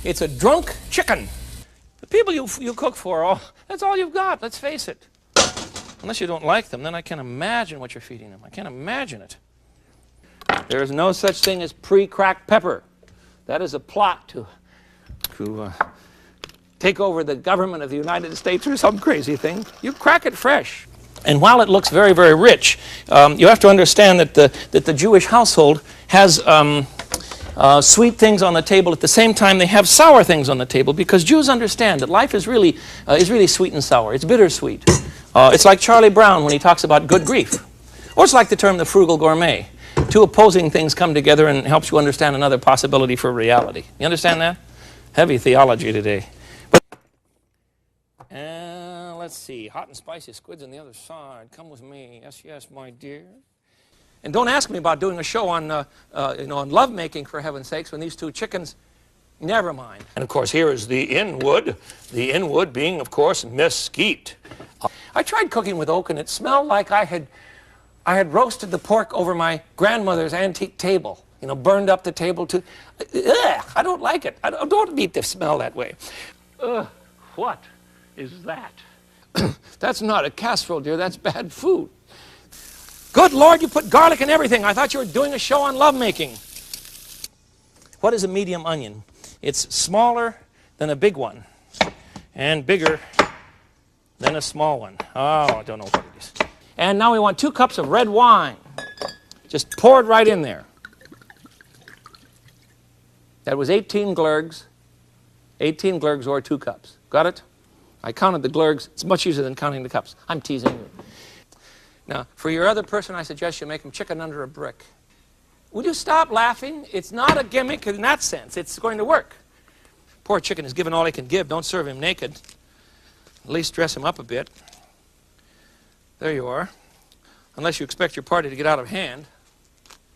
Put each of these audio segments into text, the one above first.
It's a drunk chicken. The people you cook for, oh, that's all you've got, let's face it. Unless you don't like them, then I can't imagine what you're feeding them. I can't imagine it. There is no such thing as pre-cracked pepper. That is a plot to take over the government of the United States or some crazy thing. You crack it fresh. And while it looks very, very rich, you have to understand that the Jewish household has sweet things on the table. At the same time, they have sour things on the table, because Jews understand that life is really sweet and sour. It's bittersweet. It's like Charlie Brown when he talks about good grief. Or it's like the term the Frugal Gourmet. Two opposing things come together and helps you understand another possibility for reality. You understand that? Heavy theology today. Let's see, hot and spicy squids on the other side. Come with me. Yes, yes, my dear. And don't ask me about doing a show on, on lovemaking, for heaven's sakes, when these two chickens, never mind. And of course, here is the inwood. The inwood being, of course, mesquite. I tried cooking with oak, and it smelled like I had roasted the pork over my grandmother's antique table. You know, burned up the table too. Ugh, I don't like it. I don't need to smell that way. Ugh, what is that? That's not a casserole, dear. That's bad food. Good Lord, you put garlic in everything. I thought you were doing a show on lovemaking. What is a medium onion? It's smaller than a big one and bigger than a small one. Oh, I don't know what it is. And now we want 2 cups of red wine. Just pour it right in there. That was 18 glurgs. 18 glurgs or 2 cups. Got it? I counted the glurgs. It's much easier than counting the cups. I'm teasing you. Now, for your other person, I suggest you make them chicken under a brick. Would you stop laughing? It's not a gimmick in that sense. It's going to work. Poor chicken is given all he can give. Don't serve him naked. At least dress him up a bit. There you are. Unless you expect your party to get out of hand.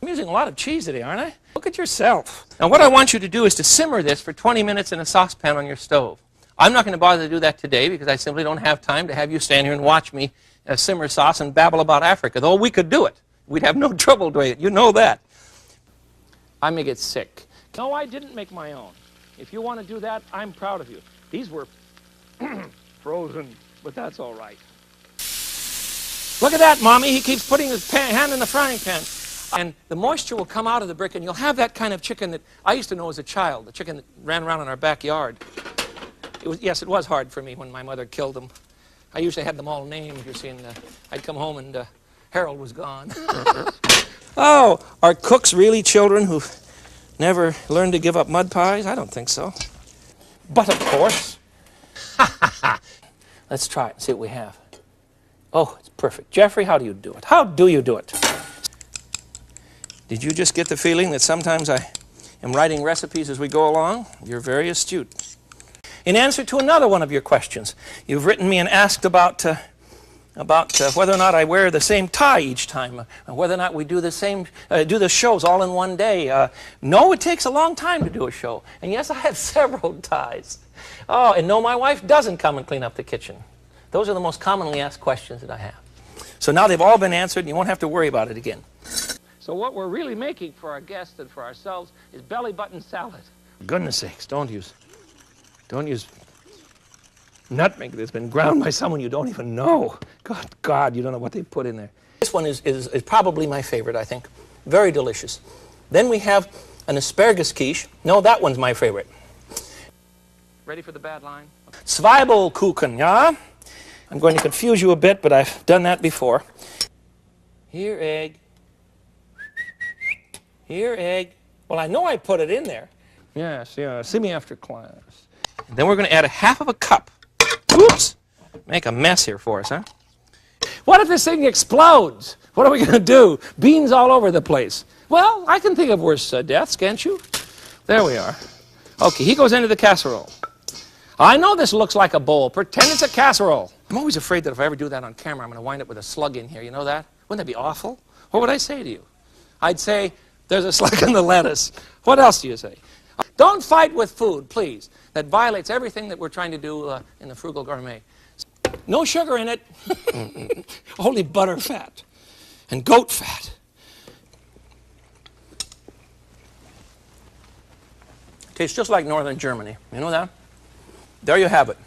I'm using a lot of cheese today, aren't I? Look at yourself. Now, what I want you to do is to simmer this for 20 minutes in a saucepan on your stove. I'm not going to bother to do that today, because I simply don't have time to have you stand here and watch me simmer sauce and babble about Africa. Though we could do it. We'd have no trouble doing it. You know that. I may get sick. No, I didn't make my own. If you want to do that, I'm proud of you. These were frozen, but that's all right. Look at that, Mommy. He keeps putting his hand in the frying pan. And the moisture will come out of the brick, and you'll have that kind of chicken that I used to know as a child, the chicken that ran around in our backyard. Yes, it was hard for me when my mother killed them. I usually had them all named, you see, and I'd come home and Harold was gone. Oh, are cooks really children who never learned to give up mud pies? I don't think so. But of course. Let's try it and see what we have. Oh, it's perfect. Jeffrey, how do you do it? How do you do it? Did you just get the feeling that sometimes I am writing recipes as we go along? You're very astute. In answer to another one of your questions, you've written me and asked about whether or not I wear the same tie each time, whether or not we do the shows all in one day. No, it takes a long time to do a show. And yes, I have several ties. Oh, and no, my wife doesn't come and clean up the kitchen. Those are the most commonly asked questions that I have. So now they've all been answered, and you won't have to worry about it again. So what we're really making for our guests and for ourselves is belly button salad. For goodness sakes, don't use nutmeg that's been ground by someone you don't even know. Good God, you don't know what they put in there. This one is probably my favorite, I think. Very delicious. Then we have an asparagus quiche. No, that one's my favorite. Ready for the bad line? Zwiebelkuchen, yeah? I'm going to confuse you a bit, but I've done that before. Here, egg. Here, egg. Well, I know I put it in there. Yes, yeah. See me after class. And then we're going to add a half of a cup. Oops! Make a mess here for us, huh? What if this thing explodes? What are we going to do? Beans all over the place. Well, I can think of worse deaths, can't you? There we are. Okay, he goes into the casserole. I know this looks like a bowl. Pretend it's a casserole. I'm always afraid that if I ever do that on camera, I'm going to wind up with a slug in here. You know that? Wouldn't that be awful? What would I say to you? I'd say, there's a slug in the lettuce. What else do you say? Don't fight with food, please. That violates everything that we're trying to do in the Frugal Gourmet. No sugar in it. Only butter fat and goat fat. Tastes just like northern Germany. You know that? There you have it.